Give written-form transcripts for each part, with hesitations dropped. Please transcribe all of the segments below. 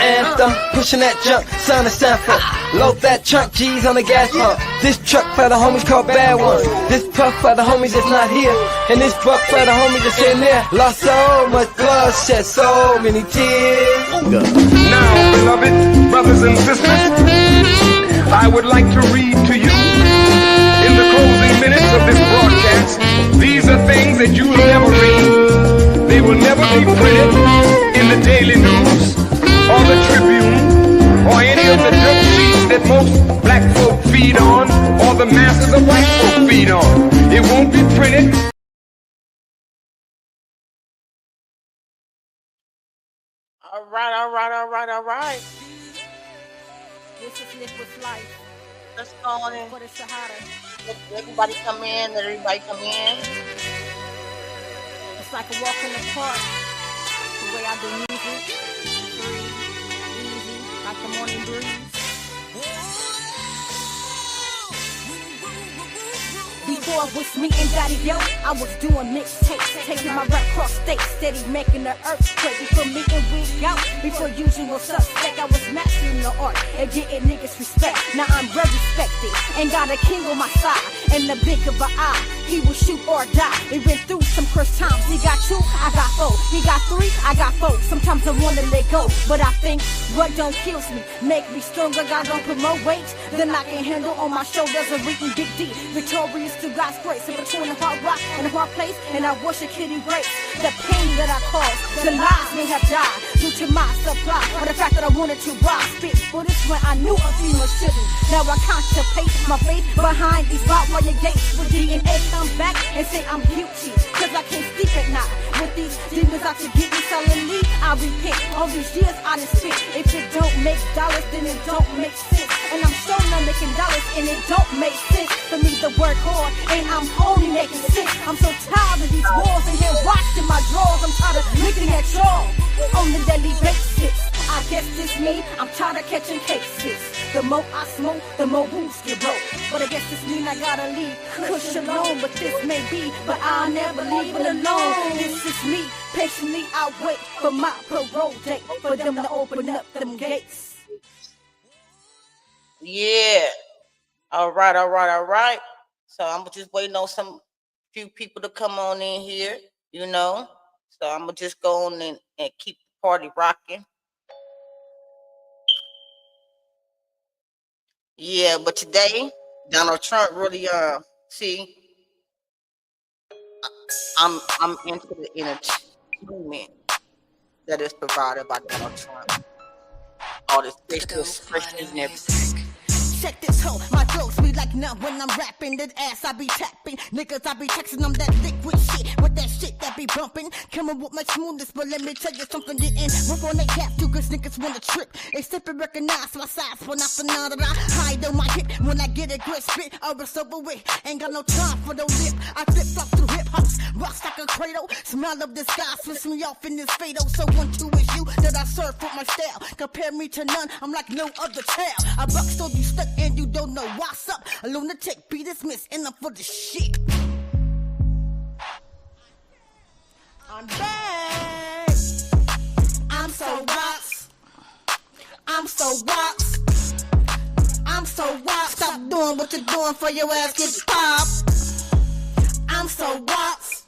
amped up, pushing that junk, son of Sanford. Load that trunk, G's on the gas pump. This truck for the homies called Bad Ones. This puff for the homies that's not here. And this buck for the homies that's in there. Lost so much blood, shed so many tears. Now, beloved brothers and sisters, I would like to read to you in the closing minutes of this broadcast. These are things that you will never read. They will never be printed in the Daily News or the Tribune or any of the dirt sheets that most black folk feed on or the masses of white folk feed on. It won't be printed. All right. This is Live with Life Let's go on in. for the Sahara. Let everybody come in. Let everybody come in. It's like a walk in the park. The way I do music, free, easy, like the morning breeze. Before it was me and Daddy Yo, I was doing mixtapes, taking my rap cross states, steady making the earthquake. Before me and we out, before usual suspect, I was mastering the art and getting niggas respect. Now I'm very respected and got a king on my side and the big of an eye. He will shoot or die. We been through some cursed times. He got 2, I got 4. He got 3, I got 4. Sometimes I wanna let go, but I think what don't kills me make me stronger. God don't put more weight than I can handle on my shoulders. And reading Big D, victorious to God's grace. In between a hard rock and a hard place, and I worship Kitty Grace. The pain that I caused, the lies may have died due to my supply, or the fact that I wanted to rob, spit bullets when I knew a female shouldn't. Now I contemplate my faith behind these barbed wire gates. With DNA come back and say I'm guilty, cause I can't sleep at night. With these demons out to get me suddenly, I repent. All these years I done spent. If it don't make dollars, then it don't make sense. And I'm sure not making dollars, and it don't make sense for me to work hard, and I'm only making sense. I'm so tired of these wars and here washed in my drawers. I'm tired of looking at y'all on the daily basis. I guess this me, I'm tired of catching cases. The more I smoke, the more rules get broke. But I guess this mean I gotta leave Kush alone. But this may be, but I'll never leave it alone. This is me, patiently I wait for my parole date, for them to open up them gates. Yeah. All right. So I'm just waiting on some few people to come on in here, you know. So I'm gonna just go on and keep the party rocking. Yeah, but today Donald Trump really see I'm into the entertainment that is provided by Donald Trump. All this facial expressions and everything. Check this hoe, my flow sweet like none when I'm rapping. That ass I be tapping, niggas I be texting them that liquid shit with that shit that be bumping. Coming with my smoothness, but let me tell you something. Didn't work on they cap too, cause niggas wanna trip. They slip and recognize my size, but not for none that I hide on my hip. When I get a good spit, it's over with. Ain't got no time for no lip. I flip flop through hip hops, rocks like a cradle. Smell of the sky, switch me off in this fatal. So 1, 2 is you that I serve with my style. Compare me to none, I'm like no other child. I rock so you stuck and you don't know what's up. A lunatic be dismissed and I'm for the shit. I'm back. I'm so rocks. I'm so rocks. I'm so rocks. Stop doing what you're doing for your ass get popped. I'm so rocks.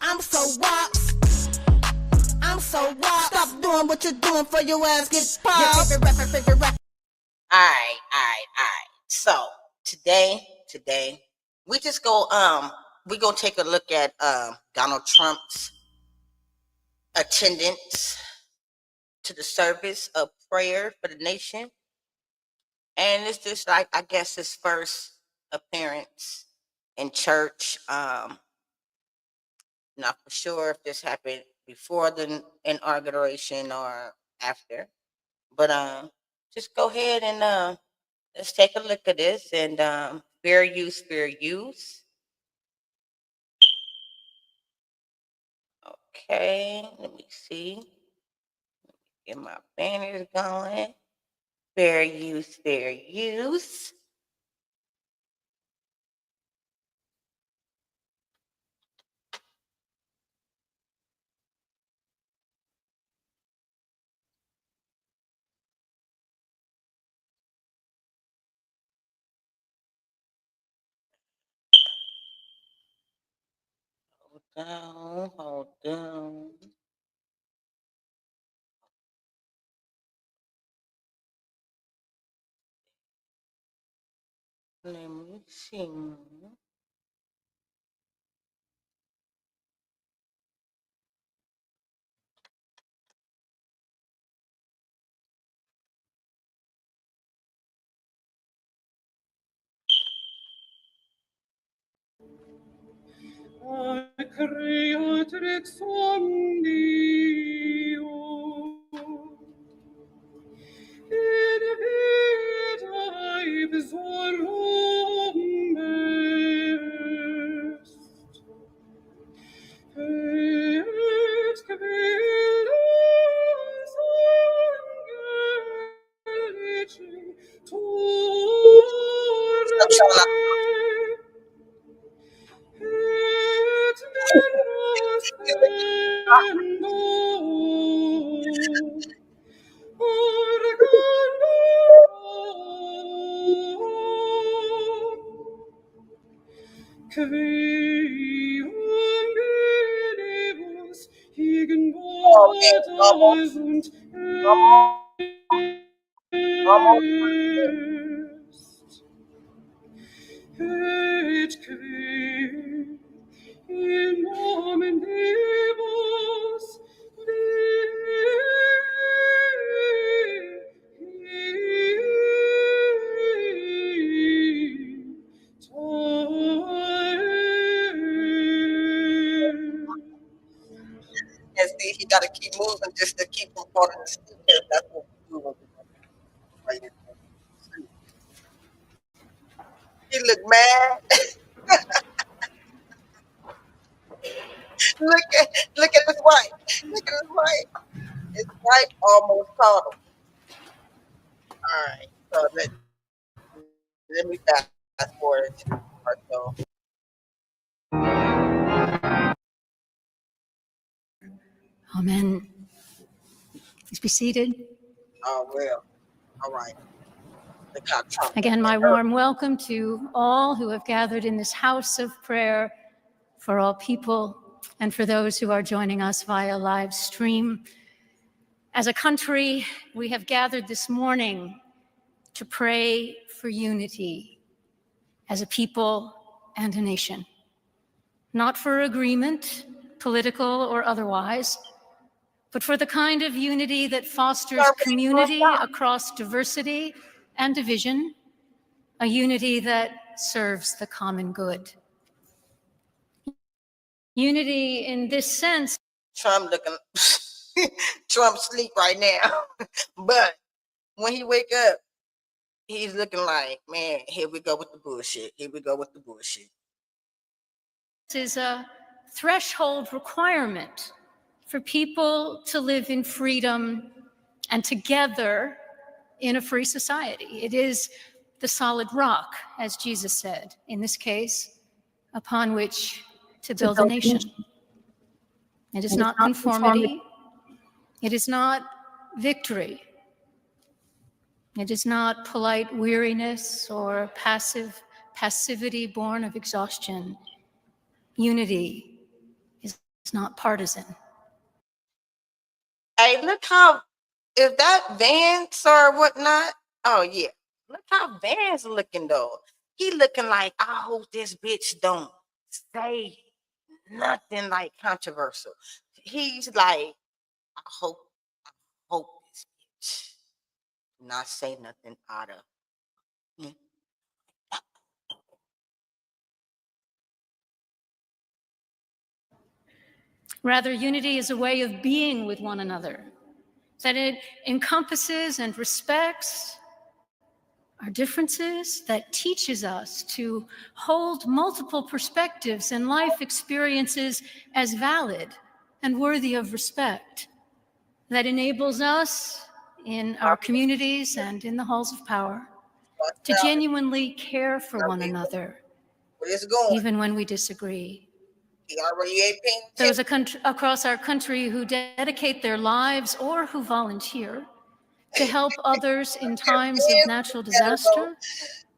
I'm so rocks. I'm so rocks. Stop doing what you're doing for your ass get popped. Your favorite rapper. All right. So today, we just go we're gonna take a look at Donald Trump's attendance to the service of prayer for the nation. And it's just like, I guess, his first appearance in church. Not for sure if this happened before the inauguration or after. But just go ahead and let's take a look at this. And fair use, fair use. Okay, let me see. Get my banners going. Fair use, fair use. down, hold down. Let me see. Creatrix omnium, in vitae visorum est, et caelus angelici Stop showing up. et nervos tendo organo quum videbus hic Okay, notas und almost. est qui in nomen Deus And see, he got to keep moving just to keep him part of the speaker. That's what we do. Right there. He look mad. look at his wife. Look at his wife. His wife almost caught him. All right, so let me fast forward to the part though. Amen. Please be seated. Oh well. All right. Look how Trump. Again, my warm welcome to all who have gathered in this house of prayer for all people and for those who are joining us via live stream. As a country, we have gathered this morning to pray for unity as a people and a nation, not for agreement, political or otherwise, but for the kind of unity that fosters community across diversity and division, a unity that serves the common good. Unity in this sense. Trump looking. Trump sleep right now, but when he wake up, he's looking like, man, here we go with the bullshit. Here we go with the bullshit. Is a threshold requirement for people to live in freedom and together in a free society. It is the solid rock, as Jesus said, in this case, upon which to build a nation. It is not conformity. It is not victory. It is not polite weariness or passivity born of exhaustion. Unity is not partisan. Hey, look how, if that Vance or whatnot, oh yeah, look how Vance looking though. He looking like, I hope this bitch don't say nothing like controversial. He's like, I hope this bitch do not say nothing out of. Rather, unity is a way of being with one another, that it encompasses and respects our differences, that teaches us to hold multiple perspectives and life experiences as valid and worthy of respect, that enables us in our communities and in the halls of power to genuinely care for one another, Where it's going? even when we disagree. He already ain't paying Those attention. across our country who dedicate their lives or who volunteer to help others in times of natural disaster,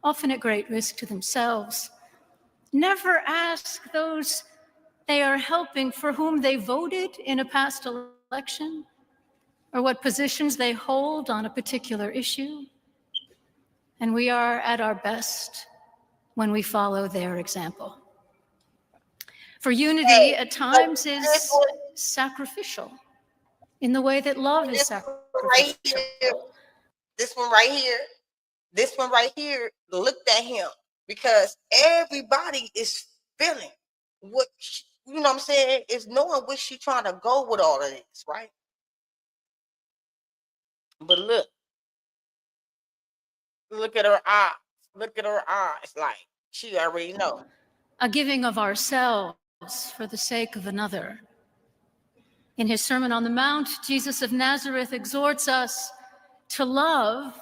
often at great risk to themselves, never ask those they are helping for whom they voted in a past election, or what positions they hold on a particular issue. And we are at our best when we follow their example. For unity at times is sacrificial in the way that love is Right sacrificial. here, this one right here, this one right here looked at him because everybody is feeling what you know what I'm saying, is knowing where she trying to go with all of this, right? But look at her eyes. Look at her eyes, like she already know. A giving of ourselves for the sake of another. In his Sermon on the Mount, Jesus of Nazareth exhorts us to love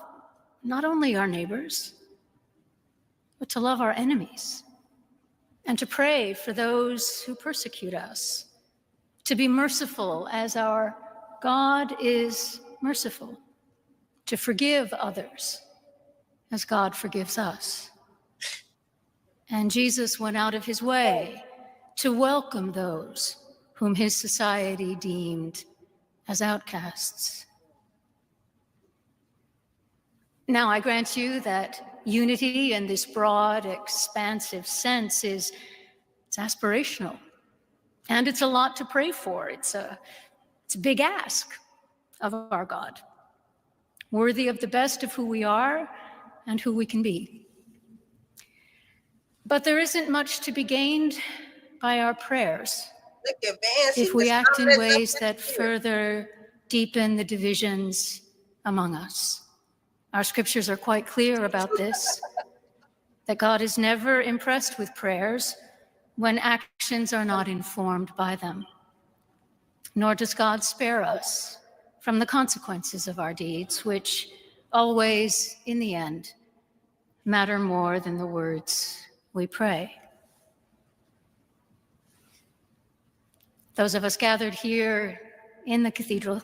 not only our neighbors, but to love our enemies, and to pray for those who persecute us, to be merciful as our God is merciful, to forgive others as God forgives us. And Jesus went out of his way to welcome those whom his society deemed as outcasts. Now, I grant you that unity in this broad, expansive sense is aspirational, and it's a lot to pray for. It's a big ask of our God, worthy of the best of who we are and who we can be. But there isn't much to be gained by our prayers Look at Van, she if we was act in already ways up that here. further deepen the divisions among us. Our scriptures are quite clear about this, that God is never impressed with prayers when actions are not informed by them. Nor does God spare us from the consequences of our deeds, which always, in the end, matter more than the words we pray. Those of us gathered here in the cathedral,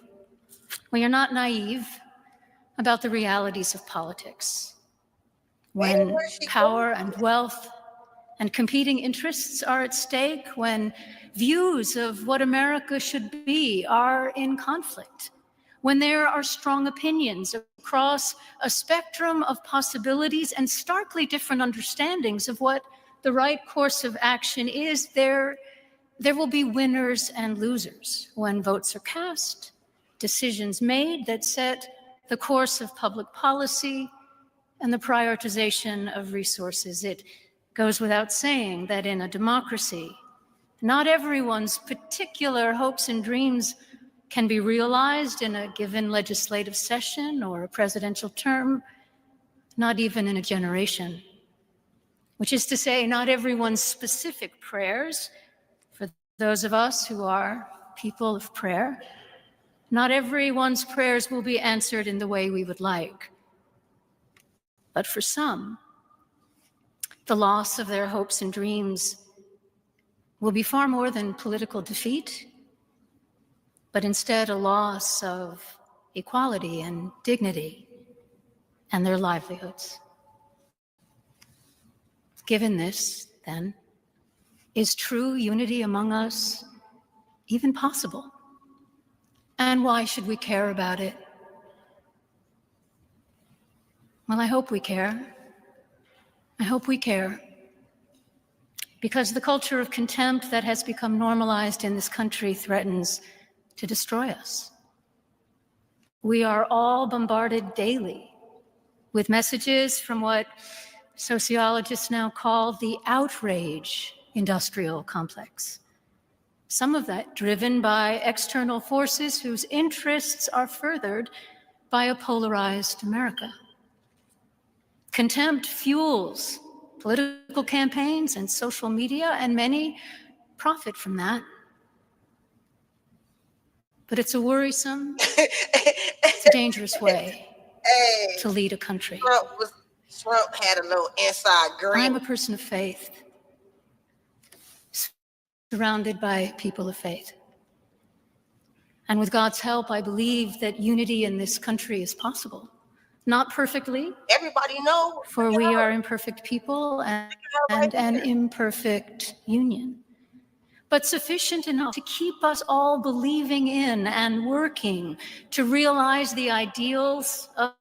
we are not naive about the realities of politics. When power and wealth and competing interests are at stake, when views of what America should be are in conflict, when there are strong opinions across a spectrum of possibilities and starkly different understandings of what the right course of action is, there will be winners and losers when votes are cast, decisions made that set the course of public policy and the prioritization of resources. It goes without saying that in a democracy, not everyone's particular hopes and dreams can be realized in a given legislative session or a presidential term, not even in a generation. Which is to say, not everyone's specific prayers, for those of us who are people of prayer, not everyone's prayers will be answered in the way we would like. But for some, the loss of their hopes and dreams will be far more than political defeat, but instead a loss of equality and dignity and their livelihoods. Given this, then, is true unity among us even possible? And why should we care about it? Well, I hope we care. I hope we care. Because the culture of contempt that has become normalized in this country threatens to destroy us. We are all bombarded daily with messages from what sociologists now call the outrage industrial complex. Some of that driven by external forces whose interests are furthered by a polarized America. Contempt fuels political campaigns and social media, and many profit from that. But it's a worrisome, it's a dangerous way Hey, to lead a country. Trump had a little inside I'm a grin. person of faith, surrounded by people of faith. And with God's help, I believe that unity in this country is possible. Not perfectly, Everybody know. for we are imperfect people and an imperfect union. but sufficient enough to keep us all believing in and working to realize the ideals of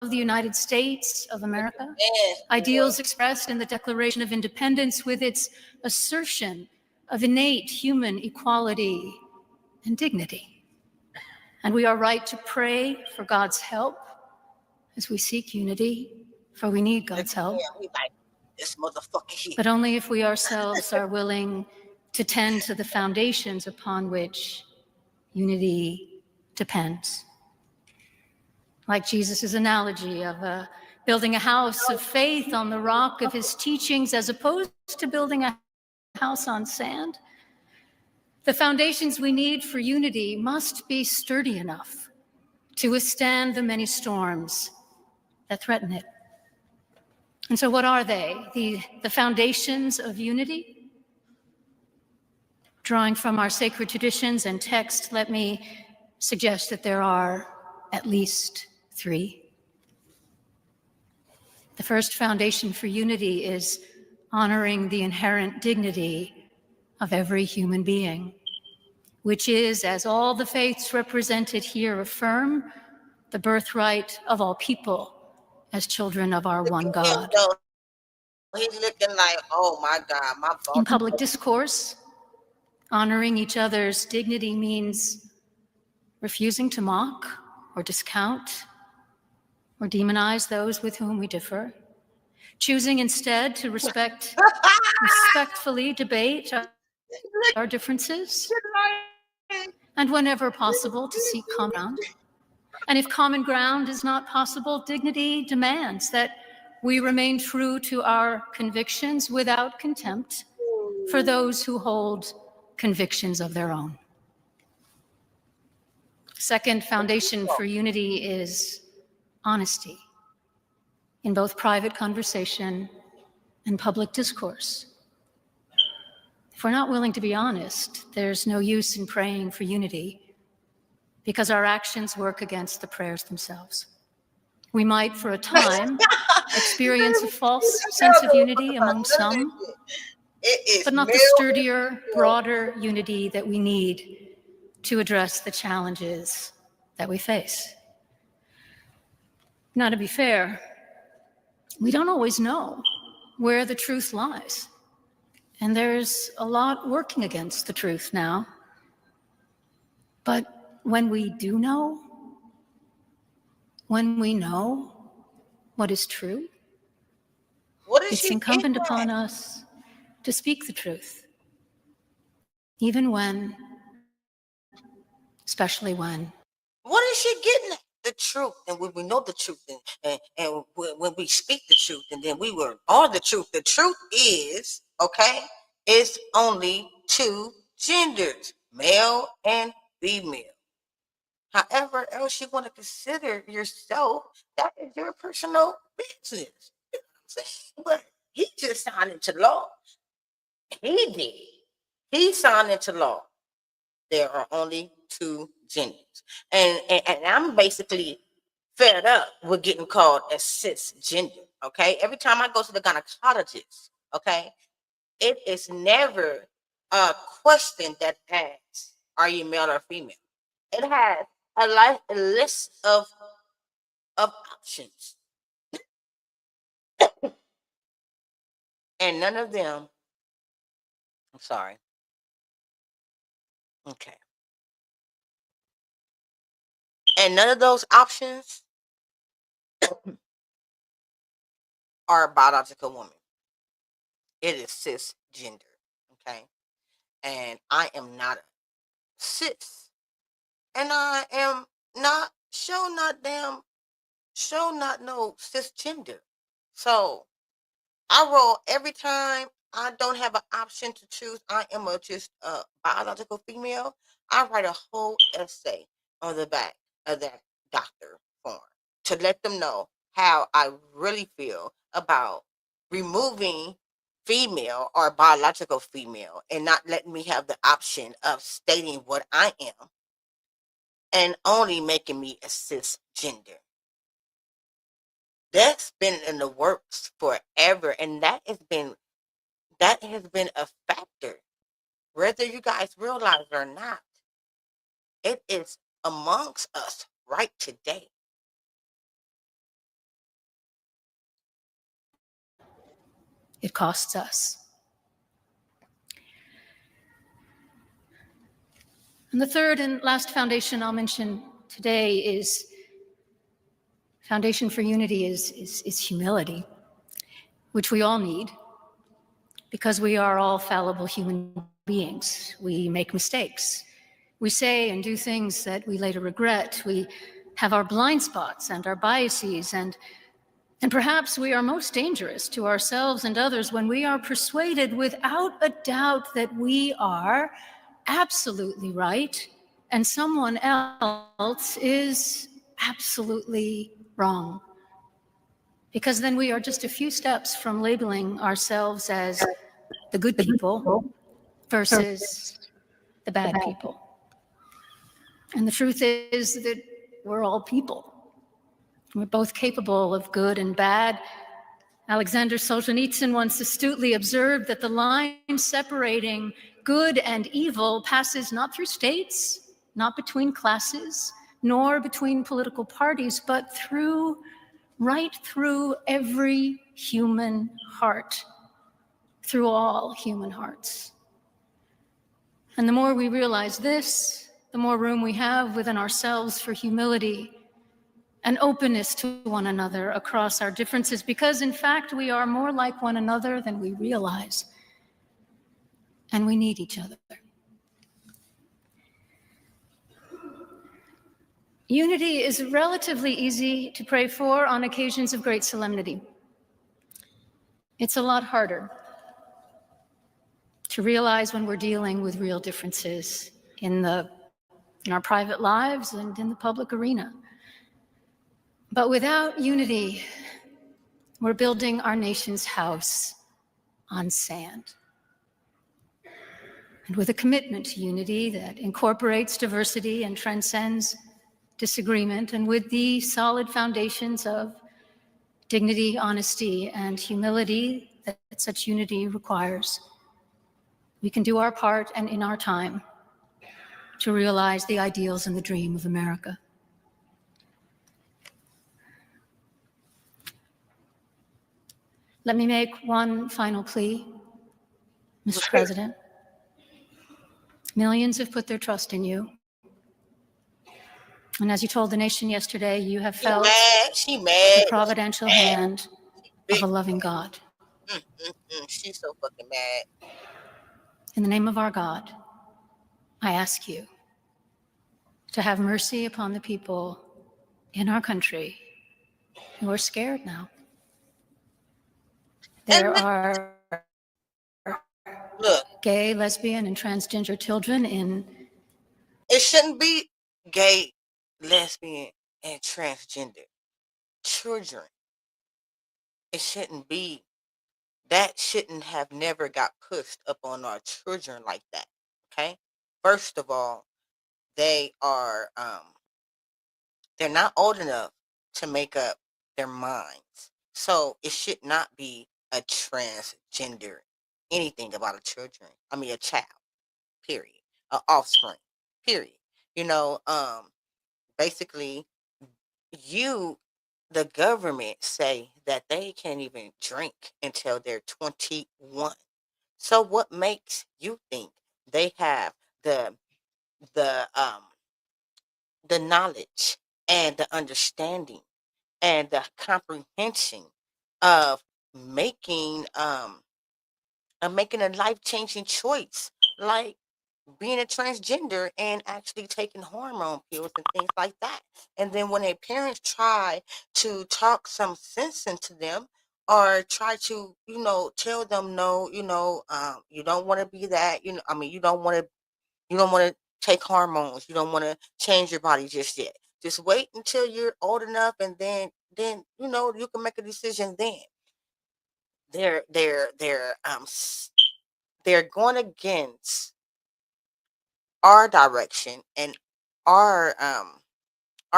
the United States of America, Yes, ideals expressed in the Declaration of Independence with its assertion of innate human equality and dignity. And we are right to pray for God's help as we seek unity, for we need God's help, yeah, we like this motherfucker here. but only if we ourselves are willing to tend to the foundations upon which unity depends. Like Jesus' analogy of building a house of faith on the rock of his teachings as opposed to building a house on sand, the foundations we need for unity must be sturdy enough to withstand the many storms that threaten it. And so what are they? The foundations of unity? Drawing from our sacred traditions and text, let me suggest that there are at least three. The first foundation for unity is honoring the inherent dignity of every human being, which is, as all the faiths represented here affirm, the birthright of all people as children of our one God. He's looking like, oh my God, my fault. In public discourse, honoring each other's dignity means refusing to mock or discount or demonize those with whom we differ, choosing instead to respectfully debate our differences, and whenever possible, to seek common ground. And if common ground is not possible, dignity demands that we remain true to our convictions without contempt for those who hold convictions of their own. Second foundation for unity is honesty in both private conversation and public discourse. If we're not willing to be honest, there's no use in praying for unity, because our actions work against the prayers themselves. We might, for a time, experience a false sense of unity among some, but not the sturdier, broader unity that we need to address the challenges that we face. Now, to be fair, we don't always know where the truth lies, and there's a lot working against the truth now. But when we do know, when we know what is true, it's incumbent upon us to speak the truth, even when, especially when. What is she getting at? The truth. And when we know the truth, and when we speak the truth, and then we are the truth. The truth is, okay, it's only two genders, male and female. However else you want to consider yourself, that is your personal business. You know what I'm saying? But he just signed into law. He did. He signed into law. There are only two genders. And I'm basically fed up with getting called a cisgender, okay? Every time I go to the gynecologist, okay, it is never a question that asks, are you male or female? It has a list of options. And none of them, I'm sorry. Okay. And none of those options are a biological woman. It is cisgender, okay? And I am not a cis. And I am not no cisgender. So I roll every time I don't have an option to choose. I am just a biological female. I write a whole essay on the back of that doctor form to let them know how I really feel about removing female or biological female and not letting me have the option of stating what I am and only making me a cisgender. That's been in the works forever, and that has been a factor whether you guys realize it or not, it is amongst us right today. It costs us. And the third and last foundation I'll mention today is foundation for unity is humility, which we all need because we are all fallible human beings. We make mistakes. We say and do things that we later regret. We have our blind spots and our biases, and perhaps we are most dangerous to ourselves and others when we are persuaded without a doubt that we are absolutely right and someone else is absolutely wrong. Because then we are just a few steps from labeling ourselves as the good people versus the bad people. And the truth is that we're all people. We're both capable of good and bad. Alexander Solzhenitsyn once astutely observed that the line separating good and evil passes not through states, not between classes, nor between political parties, but right through every human heart, through all human hearts. And the more we realize this, the more room we have within ourselves for humility and openness to one another across our differences, because in fact we are more like one another than we realize, and we need each other. Unity is relatively easy to pray for on occasions of great solemnity. It's a lot harder to realize when we're dealing with real differences in our private lives and in the public arena. But without unity, we're building our nation's house on sand. And with a commitment to unity that incorporates diversity and transcends disagreement, and with the solid foundations of dignity, honesty, and humility that such unity requires, we can do our part and in our time to realize the ideals and the dream of America. Let me make one final plea, Mr. President. Millions have put their trust in you. And as you told the nation yesterday, you have felt She the mad. providential hand of a loving God. She's so fucking mad. In the name of our God, I ask you to have mercy upon the people in our country who are scared now. There are Look, gay, lesbian, and transgender children in it shouldn't be gay, lesbian, and transgender children. It shouldn't be. That shouldn't have never got pushed up on our children like that. Okay? First of all, they are they're not old enough to make up their minds. So it should not be a transgender anything about a child, period. A offspring, period. Basically the government say that they can't even drink until they're 21. So what makes you think they have the the um the knowledge and the understanding and the comprehension of making a life-changing choice like being a transgender and actually taking hormone pills and things like that? And then when their parents try to talk some sense into them or try to tell them, no, you don't want to be that, you don't want to take hormones. You don't want to change your body just yet. Just wait until you're old enough, and then you can make a decision. Then they're going against our direction and our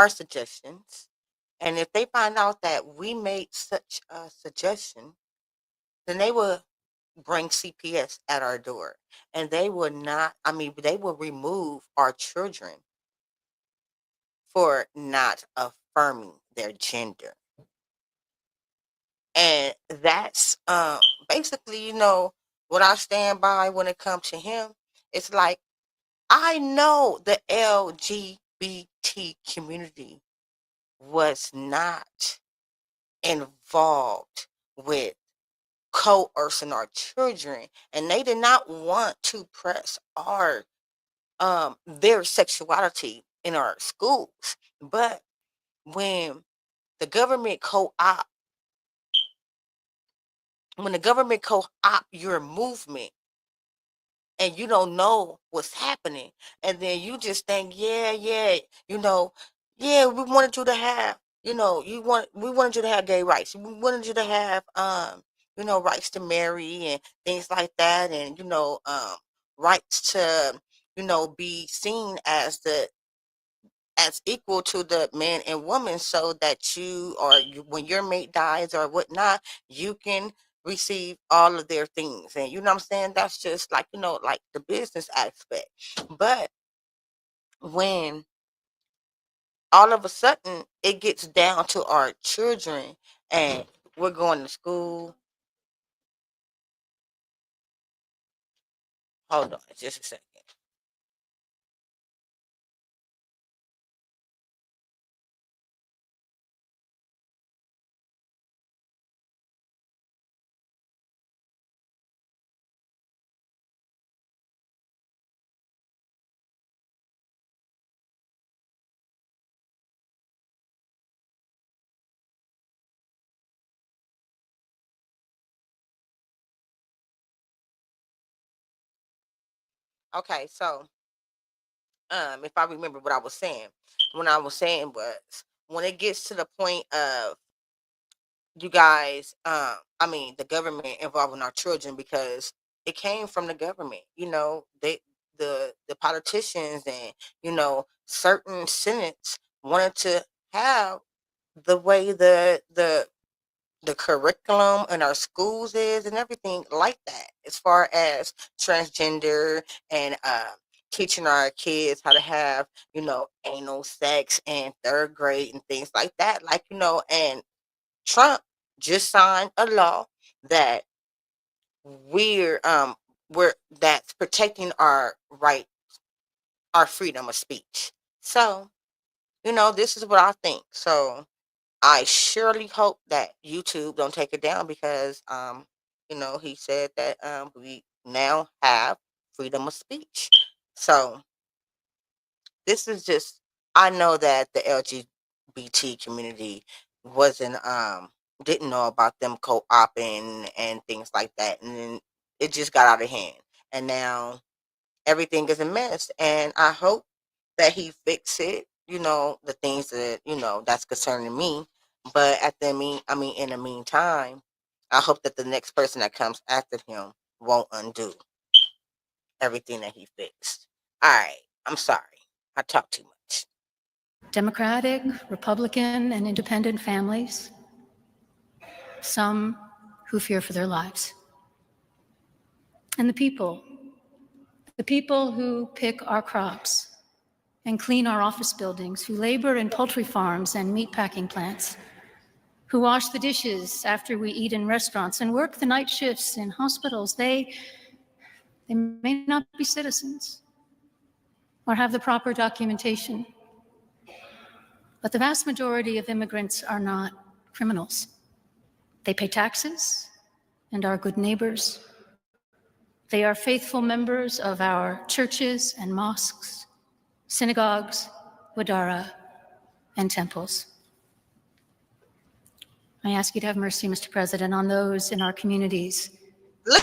suggestions. And if they find out that we made such a suggestion, then they will bring CPS at our door, and they will not. I mean, they will remove our children for not affirming their gender. And that's basically, what I stand by when it comes to him. It's like, I know the LGBT community was not involved with coercing our children, and they did not want to press our their sexuality in our schools. But when the government co-op your movement, and you don't know what's happening, and then you just think, yeah, we wanted you to have, we wanted you to have gay rights, we wanted you to have rights to marry and things like that, and rights to be seen as equal to the man and woman, so that when your mate dies or whatnot, you can receive all of their things. And you know what I'm saying? That's just like, like the business aspect. But when all of a sudden it gets down to our children, and we're going to school. Hold on just a second. Okay, so if I remember what I was saying, was, when it gets to the point of you guys, the government involving our children, because it came from the government. The politicians and certain senates wanted to have the way the curriculum in our schools is, and everything like that, as far as transgender, and teaching our kids how to have anal sex in third grade and things like that, like, and Trump just signed a law that we're um that's protecting our right, our freedom of speech. So, this is what I think. So I surely hope that YouTube don't take it down, because he said that we now have freedom of speech. So this is just, I know that the LGBT community wasn't didn't know about them co-oping and things like that, and then it just got out of hand, and now everything is a mess. And I hope that he fix it, the things that that's concerning me. But in the meantime, I hope that the next person that comes after him won't undo everything that he fixed. All right, I'm sorry, I talk too much. Democratic, Republican, and independent families, some who fear for their lives. And the people who pick our crops and clean our office buildings, who labor in poultry farms and meatpacking plants, who wash the dishes after we eat in restaurants and work the night shifts in hospitals, they may not be citizens or have the proper documentation. But the vast majority of immigrants are not criminals. They pay taxes and are good neighbors. They are faithful members of our churches and mosques, synagogues, wadara, and temples. I ask you to have mercy, Mr. President, on those in our communities. Look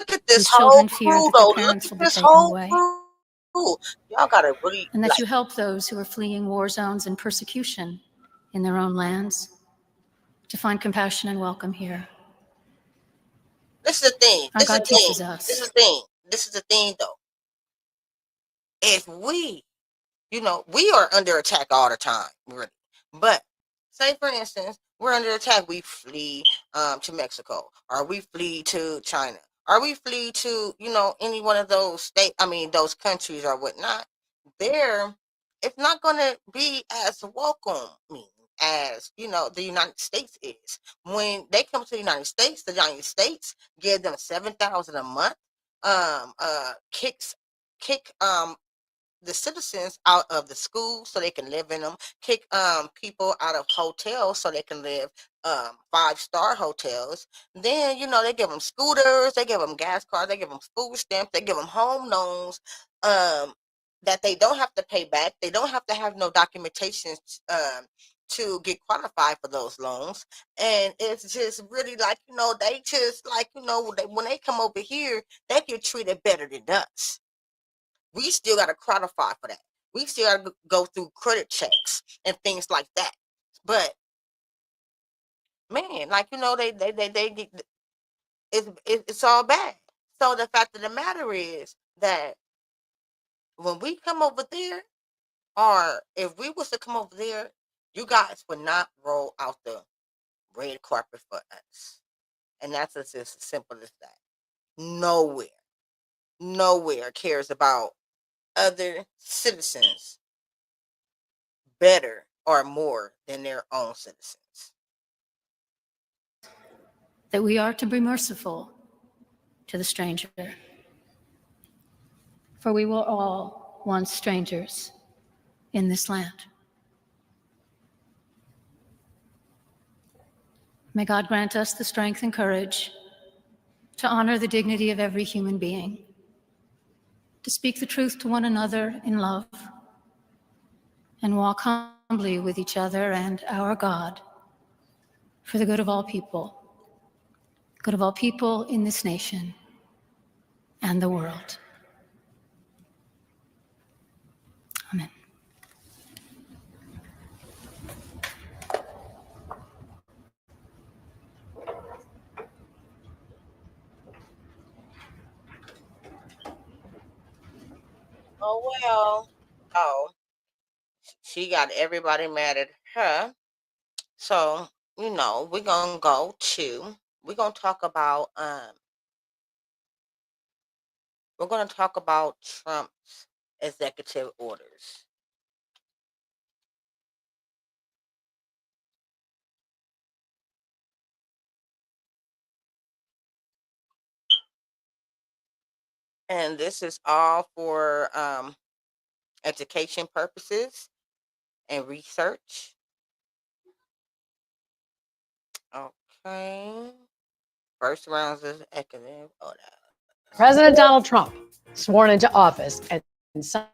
at this whose whole children fear crew, that though. their Look parents at will be this taken whole away. crew. Y'all gotta really, And that you help those who are fleeing war zones and persecution in their own lands to find compassion and welcome here. This is the thing. Our God teaches us. This is the thing, though. If we, we are under attack all the time, really. But say for instance, we're under attack, we flee to Mexico, or we flee to China, or we flee to, you know, any one of those those countries or whatnot. There, it's not going to be as welcoming as, you know, the United States is. When they come to the United States give them $7,000 a month, kick the citizens out of the schools so they can live in them, kick people out of hotels so they can live 5-star hotels. Then, you know, they give them scooters, they give them gas cards, they give them food stamps, they give them home loans that they don't have to pay back. They don't have to have no documentation to get qualified for those loans. And it's just really like, you know, they just like, you know, when they come over here, they get treated better than us. We still got to qualify for that. We still got to go through credit checks and things like that. But man, like, you know, it's all bad. So the fact of the matter is that when we come over there, or if we was to come over there, you guys would not roll out the red carpet for us. And that's just as simple as that. Nowhere cares about other citizens better or more than their own citizens. That we are to be merciful to the stranger. For we were all once strangers in this land. May God grant us the strength and courage to honor the dignity of every human being, to speak the truth to one another in love, and walk humbly with each other and our God for the good of all people in this nation and the world. Amen. Oh, well. Oh, she got everybody mad at her. So, you know, we're going to talk about, Trump's executive orders. And this is all for education purposes and research. Okay. First round is academic. Oh, no. President Donald Trump sworn into office and signs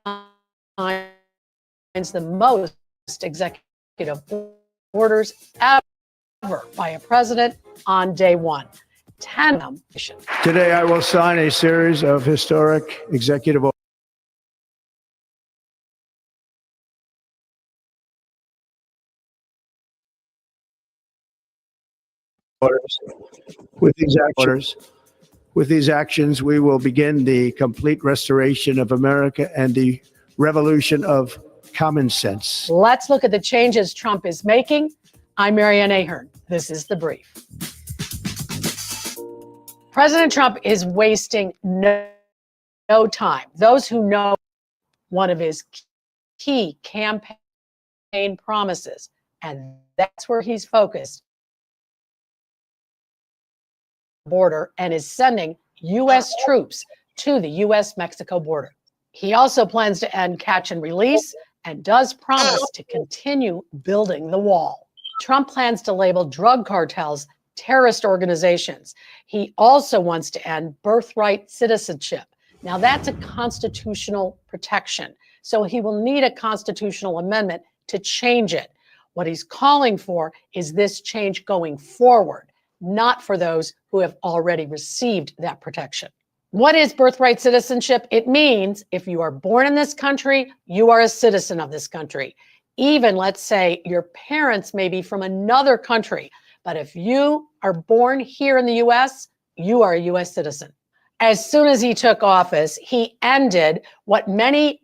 the most executive orders ever by a president on day one. 10 of them. Today, I will sign a series of historic executive orders. With these actions, we will begin the complete restoration of America and the revolution of common sense. Let's look at the changes Trump is making. I'm Marianne Ahern. This is The Brief. President Trump is wasting no time. Those who know one of his key campaign promises, and that's where he's focused, border, and is sending U.S. troops to the U.S.-Mexico border. He also plans to end catch and release and does promise to continue building the wall. Trump plans to label drug cartels terrorist organizations. He also wants to end birthright citizenship. Now, that's a constitutional protection, so he will need a constitutional amendment to change it. What he's calling for is this change going forward, not for those who have already received that protection. What is birthright citizenship? It means if you are born in this country, you are a citizen of this country. Even, let's say, your parents may be from another country, but if you are born here in the U.S., you are a U.S. citizen. As soon as he took office, he ended what many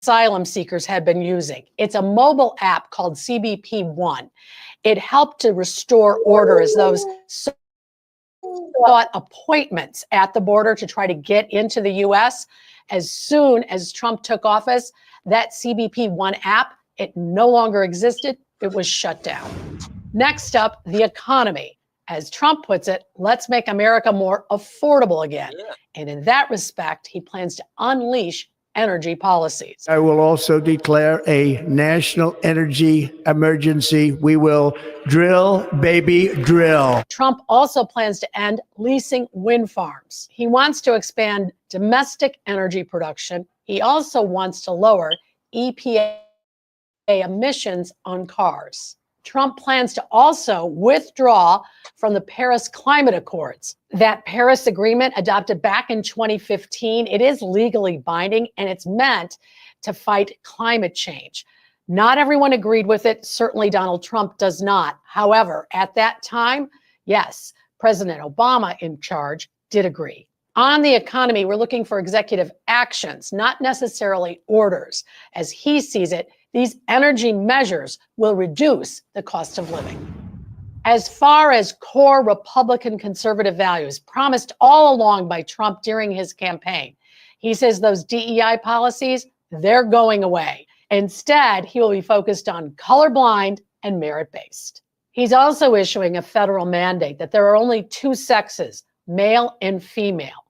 asylum seekers had been using. It's a mobile app called CBP One. It helped to restore order as those sought appointments at the border to try to get into the US. As soon as Trump took office, that CBP One app, it no longer existed. It was shut down. Next up, the economy. As Trump puts it, let's make America more affordable again. And in that respect, he plans to unleash energy policies. I will also declare a national energy emergency. We will drill, baby, drill. Trump also plans to end leasing wind farms. He wants to expand domestic energy production. He also wants to lower EPA emissions on cars. Trump plans to also withdraw from the Paris Climate Accords. That Paris Agreement, adopted back in 2015, it is legally binding and it's meant to fight climate change. Not everyone agreed with it. Certainly Donald Trump does not. However, at that time, yes, President Obama in charge did agree. On the economy, we're looking for executive actions, not necessarily orders. As he sees it, these energy measures will reduce the cost of living. As far as core Republican conservative values promised all along by Trump during his campaign, he says those DEI policies, they're going away. Instead, he will be focused on colorblind and merit-based. He's also issuing a federal mandate that there are only two sexes, male and female.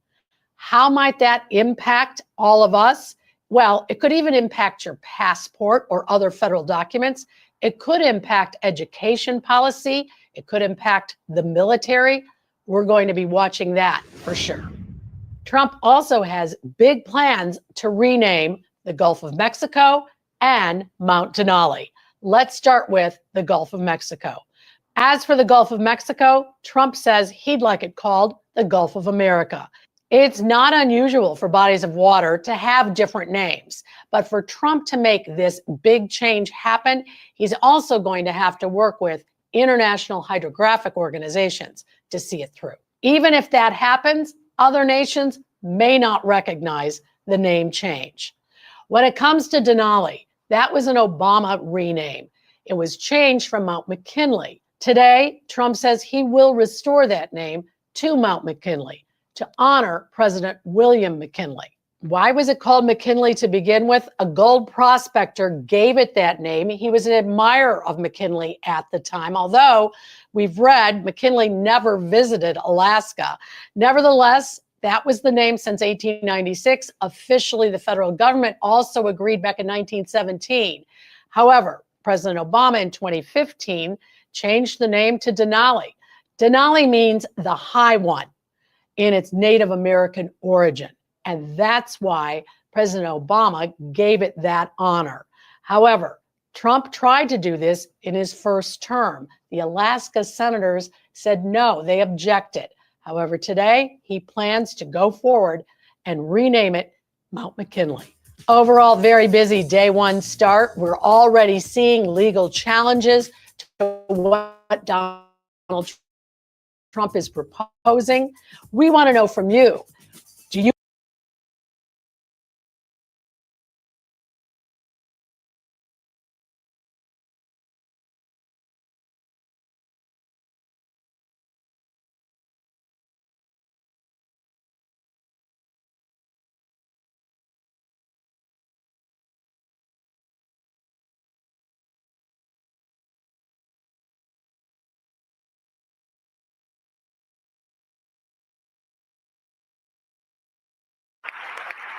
How might that impact all of us? Well, it could even impact your passport or other federal documents. It could impact education policy. It could impact the military. We're going to be watching that for sure. Trump also has big plans to rename the Gulf of Mexico and Mount Denali. Let's start with the Gulf of Mexico. As for the Gulf of Mexico, Trump says he'd like it called the Gulf of America. It's not unusual for bodies of water to have different names, but for Trump to make this big change happen, he's also going to have to work with international hydrographic organizations to see it through. Even if that happens, other nations may not recognize the name change. When it comes to Denali, that was an Obama rename. It was changed from Mount McKinley. Today, Trump says he will restore that name to Mount McKinley to honor President William McKinley. Why was it called McKinley to begin with? A gold prospector gave it that name. He was an admirer of McKinley at the time, although we've read McKinley never visited Alaska. Nevertheless, that was the name since 1896. Officially, the federal government also agreed back in 1917. However, President Obama in 2015 changed the name to Denali. Denali means the high one in its Native American origin. And that's why President Obama gave it that honor. However, Trump tried to do this in his first term. The Alaska senators said no, they objected. However, today he plans to go forward and rename it Mount McKinley. Overall, very busy day one start. We're already seeing legal challenges to what Donald Trump is proposing. We want to know from you. Do you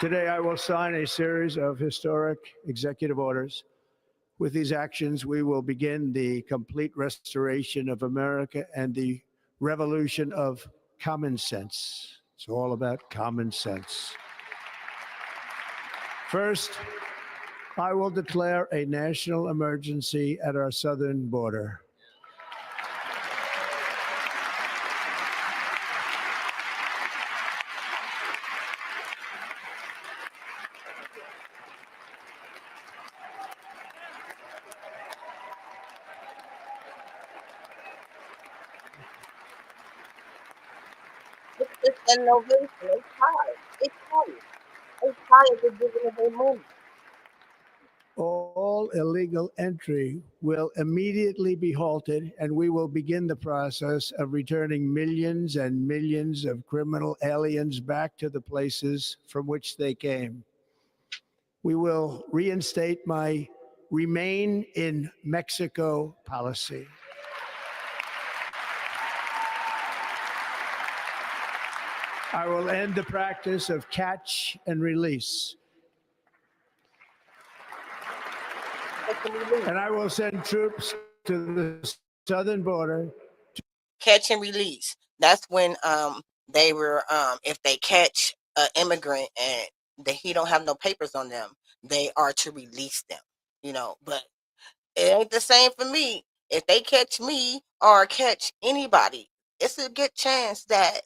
Today, I will sign a series of historic executive orders. With these actions, we will begin the complete restoration of America and the revolution of common sense. It's all about common sense. First, I will declare a national emergency at our southern border. It's innovation. It's hard. It's hard. It's hard to give it away money. All all illegal entry will immediately be halted, and we will begin the process of returning millions and millions of criminal aliens back to the places from which they came. We will reinstate my Remain in Mexico policy. I will end the practice of catch and release. And I will send troops to the southern border. Catch and release. That's when they were if they catch an immigrant and he don't have no papers on them, they are to release them. But it ain't the same for me. If they catch me or catch anybody, it's a good chance that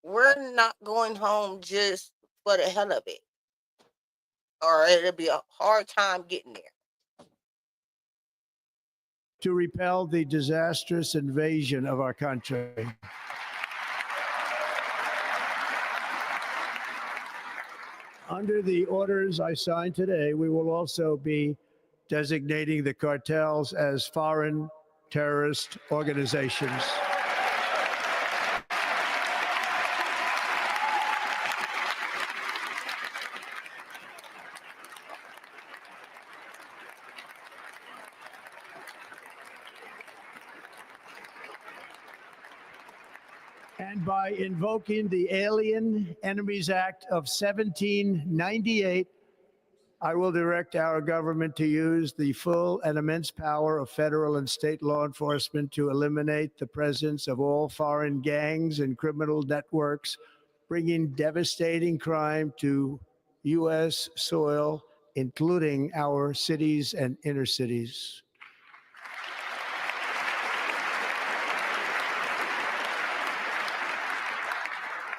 we're not going home just for the hell of it, or it'll be a hard time getting there. To repel the disastrous invasion of our country. Under the orders I signed today, we will also be designating the cartels as foreign terrorist organizations. And by invoking the Alien Enemies Act of 1798, I will direct our government to use the full and immense power of federal and state law enforcement to eliminate the presence of all foreign gangs and criminal networks, bringing devastating crime to U.S. soil, including our cities and inner cities.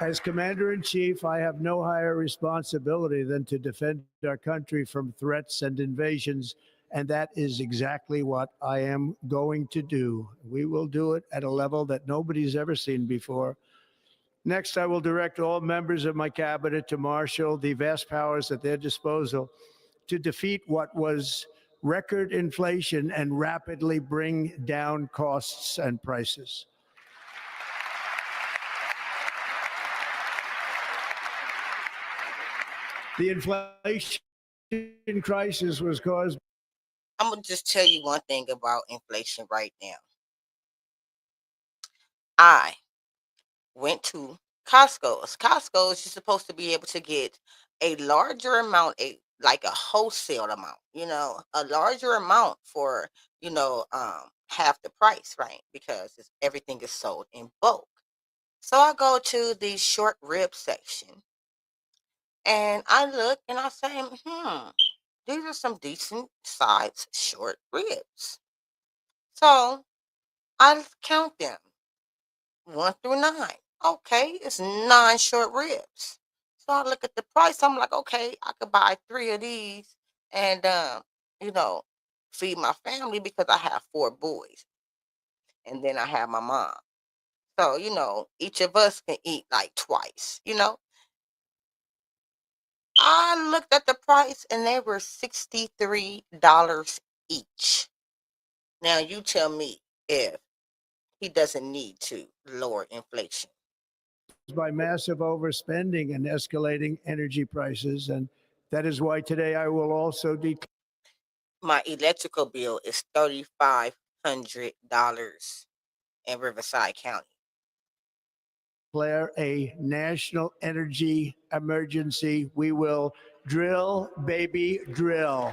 As Commander-in-Chief, I have no higher responsibility than to defend our country from threats and invasions, and that is exactly what I am going to do. We will do it at a level that nobody's ever seen before. Next, I will direct all members of my cabinet to marshal the vast powers at their disposal to defeat what was record inflation and rapidly bring down costs and prices. The inflation crisis was caused. I'm gonna just tell you one thing about inflation right now. I went to Costco's. Costco's, you're supposed to be able to get a larger amount, like a wholesale amount, a larger amount for, half the price, right? Because everything is sold in bulk. So I go to the short rib section and I look and I say, these are some decent sized short ribs. So I count them 1 through 9. Okay, it's 9 short ribs. So I look at the price. I'm like, okay, I could buy 3 of these and, feed my family because I have 4 boys. And then I have my mom. So, each of us can eat like twice, I looked at the price and they were $63 each. Now you tell me if he doesn't need to lower inflation. By massive overspending and escalating energy prices. And that is why today I will also declare My electrical bill is $3,500 in Riverside County. a national energy emergency. We will drill, baby, drill.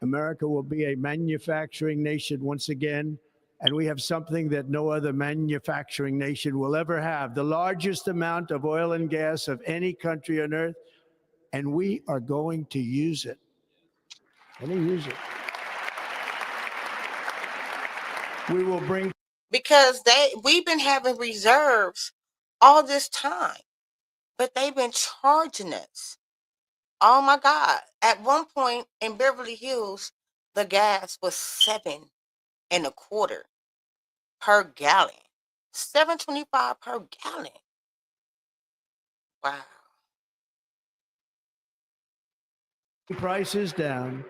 America will be a manufacturing nation once again, and we have something that no other manufacturing nation will ever have, the largest amount of oil and gas of any country on earth, and we are going to use it. We will bring... Because we've been having reserves all this time. but they've been charging us. Oh my God. At one point in Beverly Hills, the gas was $7.25 per gallon. $7.25 per gallon. Wow. Prices down,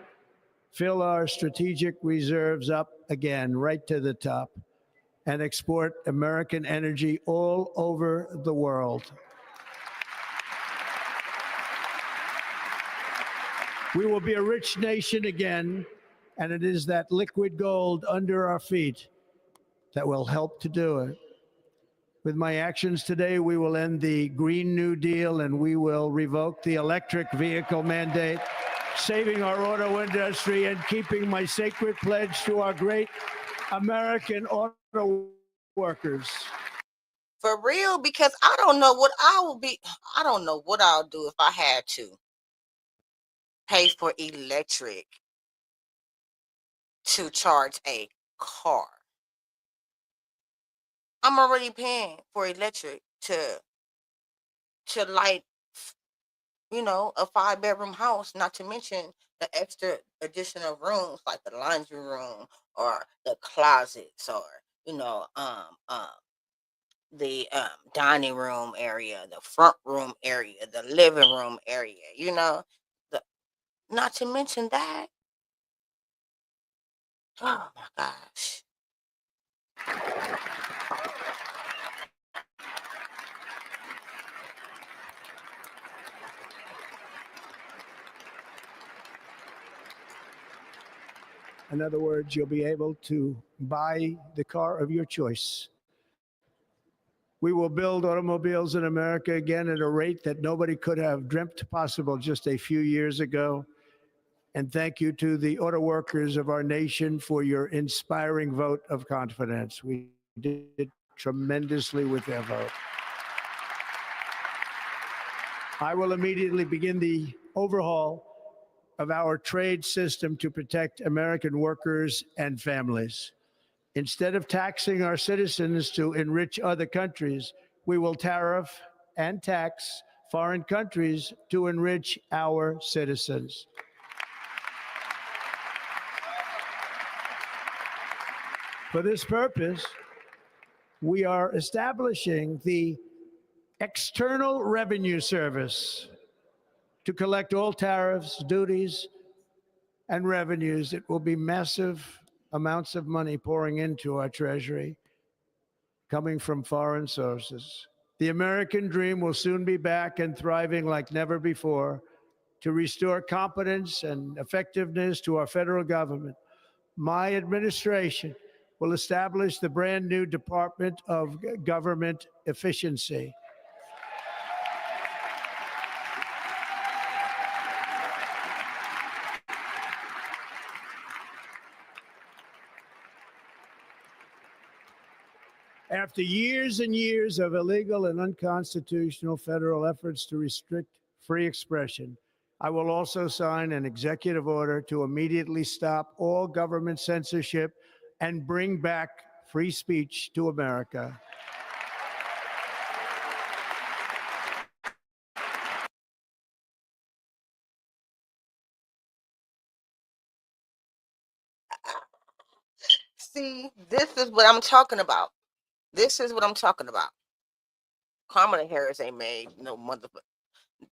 fill our strategic reserves up again, right to the top, and export American energy all over the world. We will be a rich nation again, and it is that liquid gold under our feet that will help to do it. With my actions today, we will end the Green New Deal and we will revoke the electric vehicle mandate, saving our auto industry and keeping my sacred pledge to our great American auto workers. For real, because I don't know what I'll do if I had to pay for electric to charge a car. I'm already paying for electric to light, a 5-bedroom house, not to mention the extra additional rooms like the laundry room or the closets or, the dining room area, the front room area, the living room area, not to mention that. Oh my gosh. In other words, you'll be able to buy the car of your choice. We will build automobiles in America again at a rate that nobody could have dreamt possible just a few years ago. And thank you to the auto workers of our nation for your inspiring vote of confidence. We did tremendously with their vote. I will immediately begin the overhaul of our trade system to protect American workers and families. Instead of taxing our citizens to enrich other countries, we will tariff and tax foreign countries to enrich our citizens. For this purpose, we are establishing the External Revenue Service to collect all tariffs, duties, and revenues. It will be massive amounts of money pouring into our treasury, coming from foreign sources. The American dream will soon be back and thriving like never before to restore competence and effectiveness to our federal government. My administration will establish the brand new Department of Government Efficiency. After years and years of illegal and unconstitutional federal efforts to restrict free expression, I will also sign an executive order to immediately stop all government censorship and bring back free speech to America. See, this is what I'm talking about. This is what I'm talking about. Kamala Harris ain't made no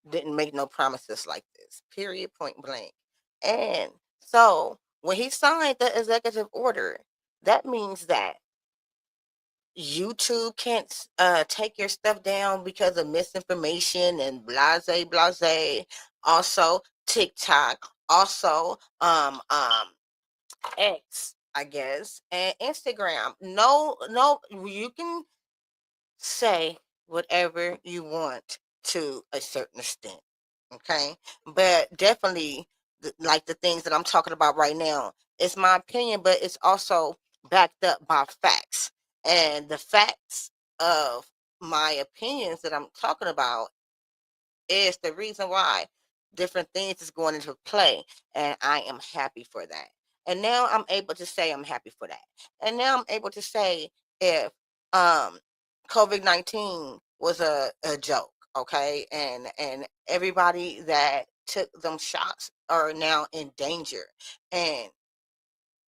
didn't make no promises like this. Period, point blank. And so when he signed the executive order, that means that YouTube can't take your stuff down because of misinformation and blase. Also TikTok, also X, I guess, and Instagram. No, you can say whatever you want to a certain extent, okay? But definitely, like the things that I'm talking about right now, it's my opinion, but it's also backed up by facts. And the facts of my opinions that I'm talking about is the reason why different things is going into play, and I am happy for that. And now I'm able to say I'm happy for that. And now I'm able to say if COVID-19 was a joke, okay? And everybody that took them shots are now in danger. And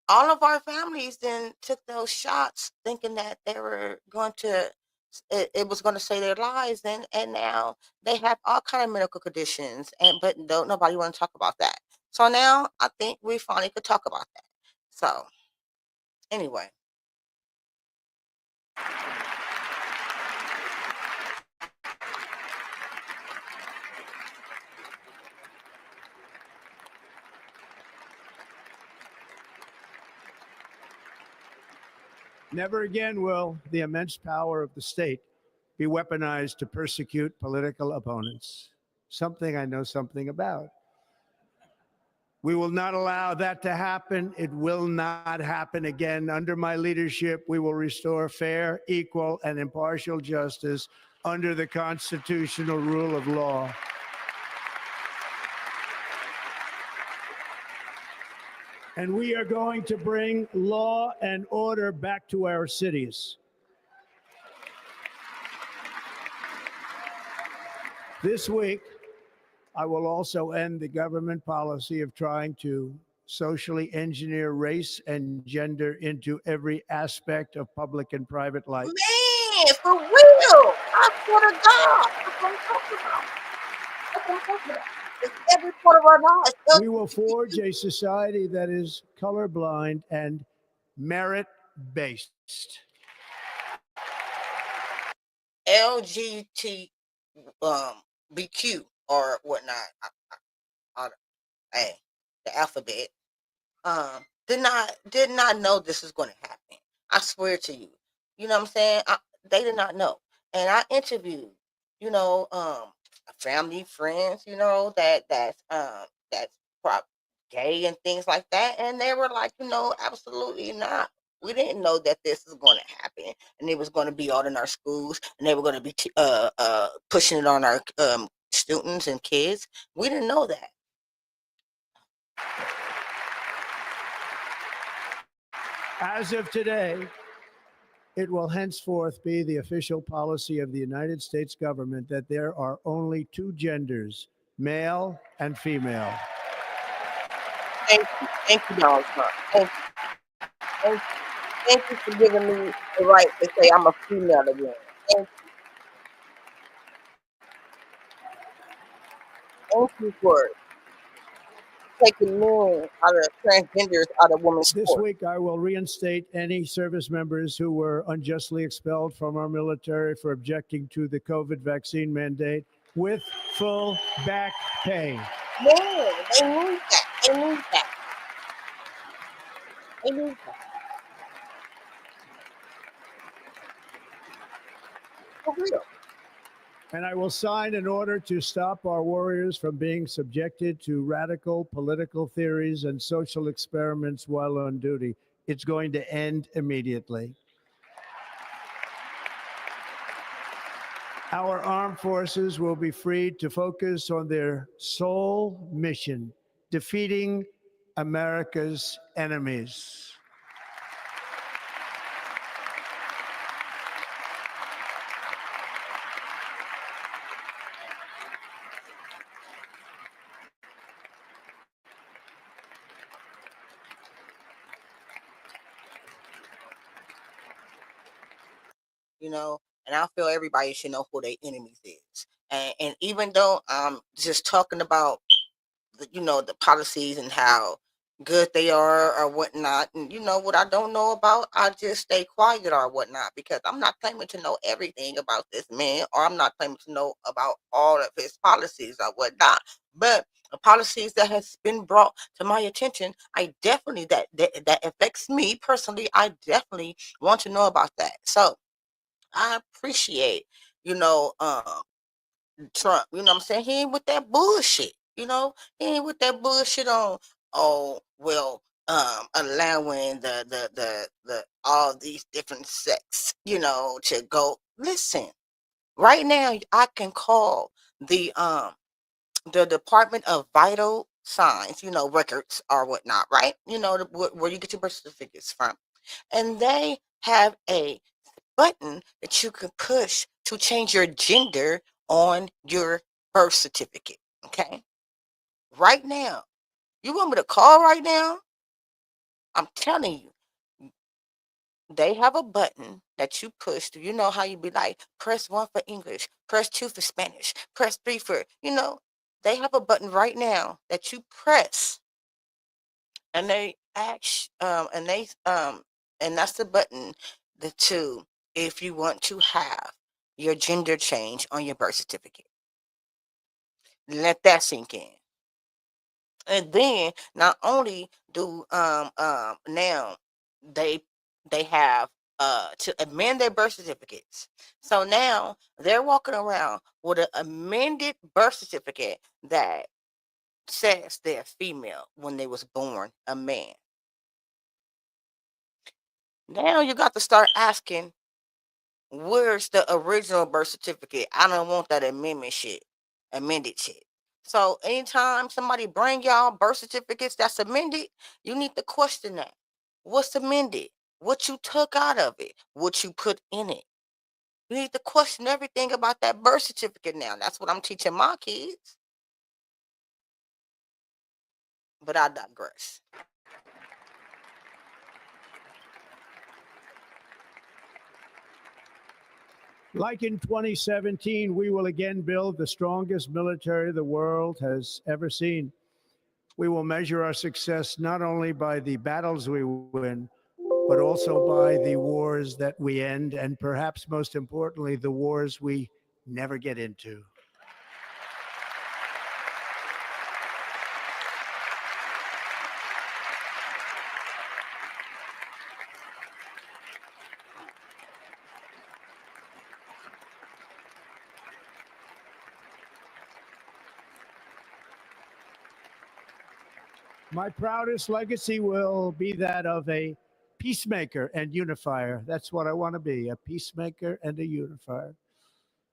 all of our families then took those shots thinking that they were going to it was going to save their lives, and now they have all kind of medical conditions, and but don't nobody want to talk about that. So now I think we finally could talk about that. So anyway. Never again will the immense power of the state be weaponized to persecute political opponents. Something I know something about. We will not allow that to happen. It will not happen again. Under my leadership, we will restore fair, equal, and impartial justice under the constitutional rule of law. And we are going to bring law and order back to our cities. This week, I will also end the government policy of trying to socially engineer race and gender into every aspect of public and private life. Man, for real. I swear to God. That's what I'm talking about. That's what I'm talking about. It's every part of our lives. We will forge a society that is colorblind and merit-based. LGBT BQ or whatnot. Hey, the alphabet. Did not know this was going to happen. I swear to you. You know what I'm saying? They did not know. And I interviewed, family, friends, that's gay and things like that, and they were like, absolutely not. We didn't know that this was going to happen, and it was going to be all in our schools, and they were going to be pushing it on our students and kids. We didn't know that. As of today, it will henceforth be the official policy of the United States government that there are only two genders, male and female. Thank you, Donald Trump. Thank you for giving me the right to say I'm a female again. Thank you for taking men out of transgenders out of women's This sports. week, I will reinstate any service members who were unjustly expelled from our military for objecting to the COVID vaccine mandate with full back pay. Man, they need that. They need that. They need that. For real. And I will sign an order to stop our warriors from being subjected to radical political theories and social experiments while on duty. It's going to end immediately. Our armed forces will be freed to focus on their sole mission, defeating America's enemies. And I feel everybody should know who their enemies is. And even though I'm just talking about the policies and how good they are or whatnot, and what I don't know about, I just stay quiet or whatnot, because I'm not claiming to know everything about this man, or I'm not claiming to know about all of his policies or whatnot. But the policies that has been brought to my attention, I definitely that affects me personally. I definitely want to know about that. So I appreciate, Trump. You know what I'm saying? He ain't with that bullshit. He ain't with that bullshit on, allowing the all these different sects, to go. Listen, right now I can call the Department of Vital Signs, records or whatnot, right? Where you get your birth certificates from. And they have a button that you can push to change your gender on your birth certificate. Okay? Right now. You want me to call right now? I'm telling you, they have a button that you push. You know how you be like, press 1 for English, press 2 for Spanish, press 3 for, they have a button right now that you press, and they and that's the button if you want to have your gender change on your birth certificate. Let that sink in. And then not only do now they have to amend their birth certificates. So now they're walking around with an amended birth certificate that says they're female when they was born a man. Now you got to start asking, where's the original birth certificate? I don't want that amended shit. So anytime somebody bring y'all birth certificates that's amended, you need to question that. What's amended? What you took out of it? What you put in it? You need to question everything about that birth certificate now. That's what I'm teaching my kids. But I digress. Like in 2017, we will again build the strongest military the world has ever seen. We will measure our success not only by the battles we win, but also by the wars that we end, and perhaps most importantly, the wars we never get into. My proudest legacy will be that of a peacemaker and unifier. That's what I want to be, a peacemaker and a unifier.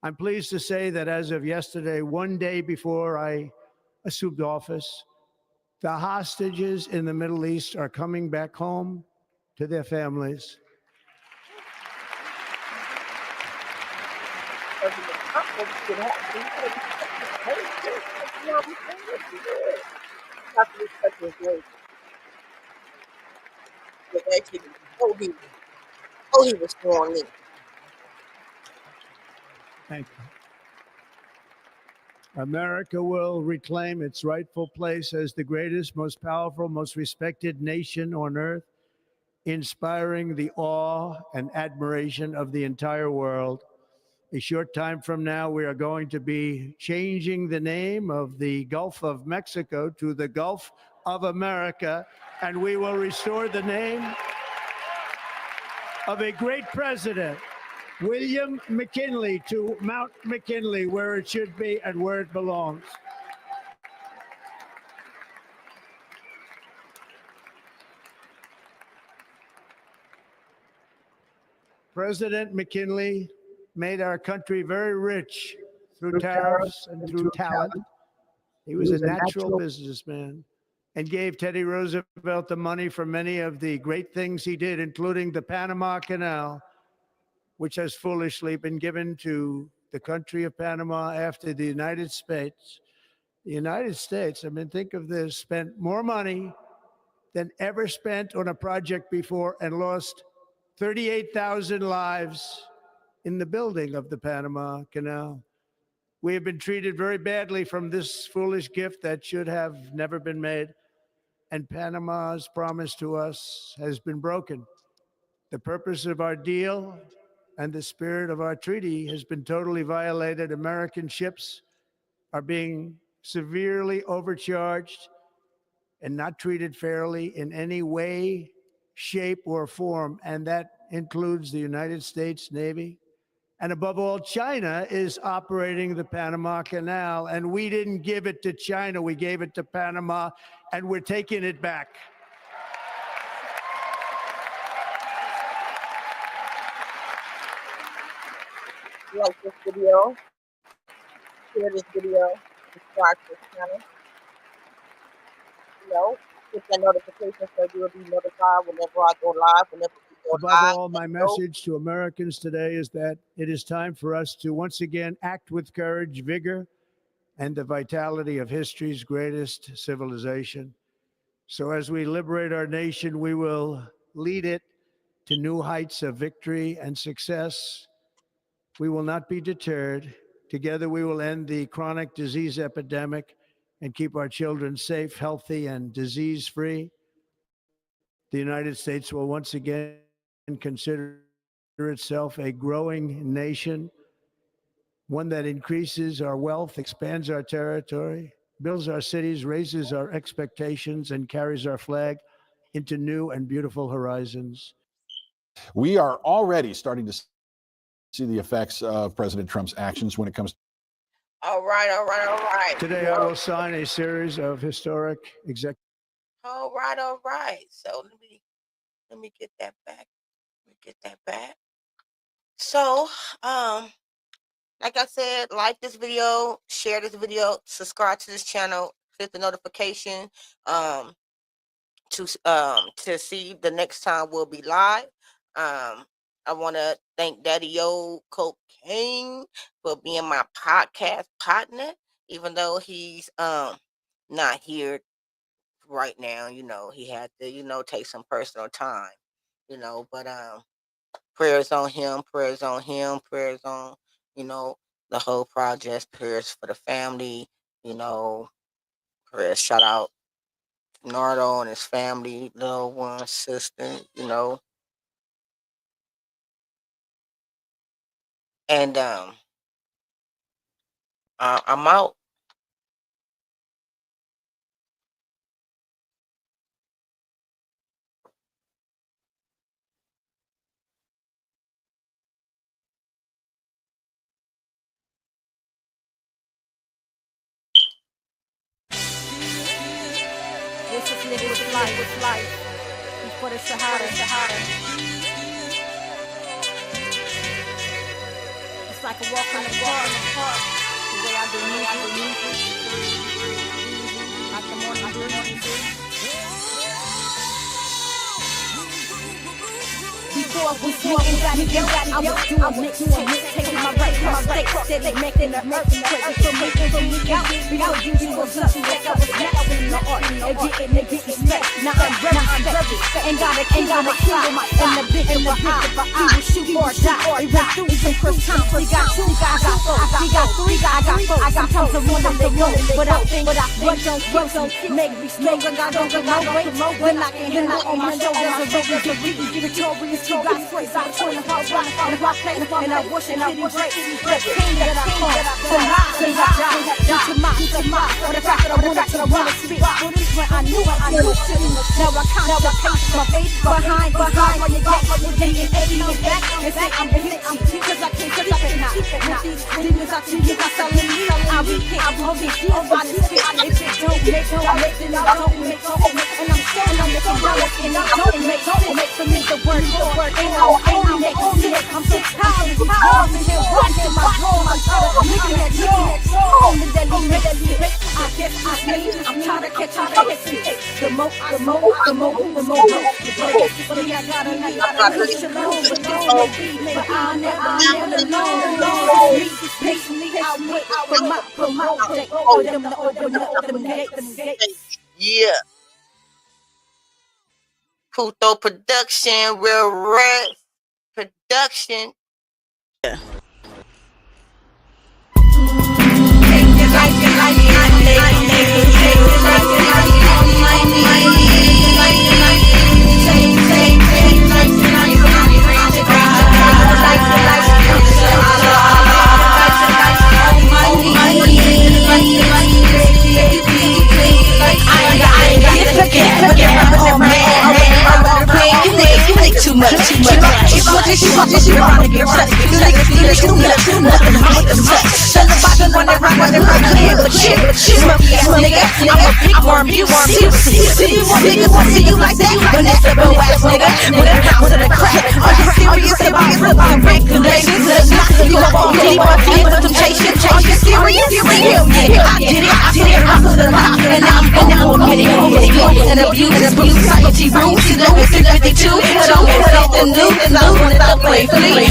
I'm pleased to say that as of yesterday, one day before I assumed office, the hostages in the Middle East are coming back home to their families. He was sworn in. Thank you. America will reclaim its rightful place as the greatest, most powerful, most respected nation on earth, inspiring the awe and admiration of the entire world. A short time from now, we are going to be changing the name of the Gulf of Mexico to the Gulf of America, and we will restore the name of a great president, William McKinley, to Mount McKinley, where it should be and where it belongs. President McKinley made our country very rich through tariffs and through talent. He was a natural businessman and gave Teddy Roosevelt the money for many of the great things he did, including the Panama Canal, which has foolishly been given to the country of Panama after the United States. The United States, I mean, think of this, spent more money than ever spent on a project before and lost 38,000 lives in the building of the Panama Canal. We have been treated very badly from this foolish gift that should have never been made. And Panama's promise to us has been broken. The purpose of our deal and the spirit of our treaty has been totally violated. American ships are being severely overcharged and not treated fairly in any way, shape, or form. And that includes the United States Navy. And above all, China is operating the Panama Canal, and we didn't give it to China, we gave it to Panama, and we're taking it back. Like this video, share this video, subscribe to this channel. Hit that notification so you'll be notified whenever I go live, whenever we Above all, my message to Americans today is that it is time for us to once again act with courage, vigor, and the vitality of history's greatest civilization. So as we liberate our nation, we will lead it to new heights of victory and success. We will not be deterred. Together, we will end the chronic disease epidemic and keep our children safe, healthy, and disease-free. The United States will once again consider itself a growing nation, one that increases our wealth, expands our territory, builds our cities, raises our expectations, and carries our flag into new and beautiful horizons. We are already starting to see the effects of President Trump's actions when it comes. All right. Today, I will sign a series of historic executive. All right. So let me get that back. So, like I said, like this video, share this video, subscribe to this channel, hit the notification to see the next time we'll be live. I want to thank Daddy Yo Cocaine for being my podcast partner, even though he's not here right now. He had to take some personal time, but prayers on him, prayers on the whole project, prayers for the family, prayers, shout out Nardo and his family, little one, sister, and I'm out. This is living with life. Before the Shahada. It's like a walk in the park. The way I do music. Like the morning breeze. Before we smoking Daddy Yo, I was doing mixtapes, taking my right cross state, steady making the earth crazy for me out. Before you was nothing like I was mastering the art and getting respect. Now I'm very and got a king on my side and the bitch in the eye. He will shoot or die. We went through some first times. We got two, I got four, we got three, I got four. I got times to run up the road, but I think don't make me stronger. I don't go no way when I can hit on my shoulders. A reason to read victorious. You got praise, I turn the heart rock, and I worship and break the pain that I call the lies that I die to my, for the fact that I wanted to speak. For this when I knew shit. Now I contemplate my face behind while you get and back and say I'm bitch, cause I can't keep it now. These demons I see you got selling me. I repent, I won't be deal by this shit. If it don't make sense, then I don't make sense. And I'm saying I'm making dollars and I don't make sense. For me the word ain't only make sense. I'm so tired of these walls and they're running in my home. I'm tired of looking at you home and then you make it. I guess I'm tired of catching cases. The more. But I gotta push alone, but don't be me. But I'll never alone. Me patiently I'll wait for my day. Open them gates. Yeah. Puto Production, Real Red Production. Yeah. Too much. She wanna get right. You niggas too much. Nothing to make them touch. Shut the bottom when they rock, clear, but shit. Smoky ass nigga, I'm a big worm, you see niggas want to see you like that. When that's a broke ass nigga, when it comes to the crack. Are you serious about regulations? Let's knock you up on deeper temptation. Are you serious? I did it, I'm to the top, and I'm getting and abuse society rules. You know it's 52, but don't and new, and I want it to play for me. We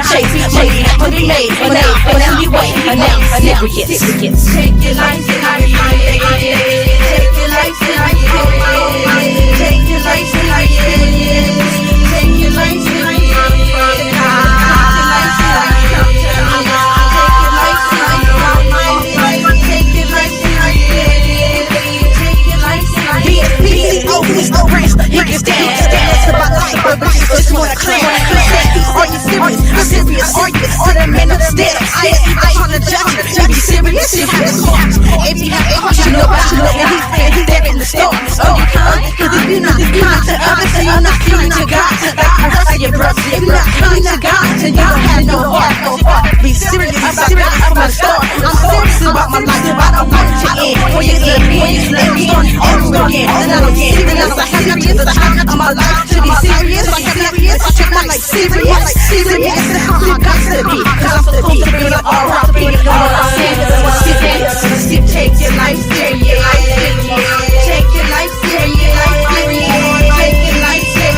chase, we made, and now we wait, and now serious. Take your life and how you take your life and how you take your life and how you take your life and how you just wanna clear. Are you serious? I'm serious. Are you the man upstairs? I apologize. You be serious? You have to talk. If you have a question, nobody know. And he's there in the store. Oh, you kind? Cause if you're not kind to others, then you're not kind to God. Like I heard your brother. If you're not kind to God, then you don't have no heart. Be serious about God from the start. I'm serious about my life. I don't want to end. When you end, and we start over again. And I don't get it. And I'm serious. The time of my life to be serious. Like serious. I'm like serious. Serious. How I got to be. Cause I'm supposed to be an R.I.P. Take your life serious. Take your life serious. Take your life serious.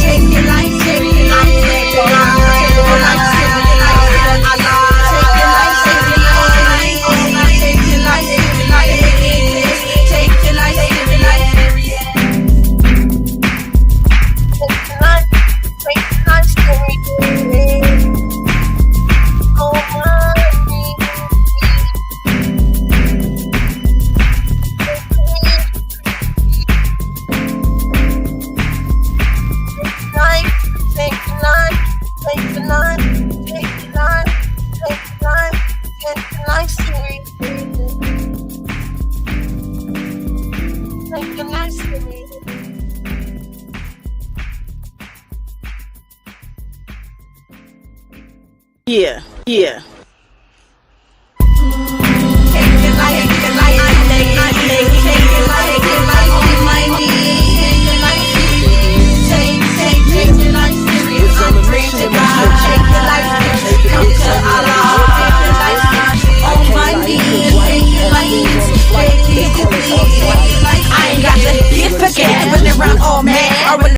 Take your life serious. Yeah.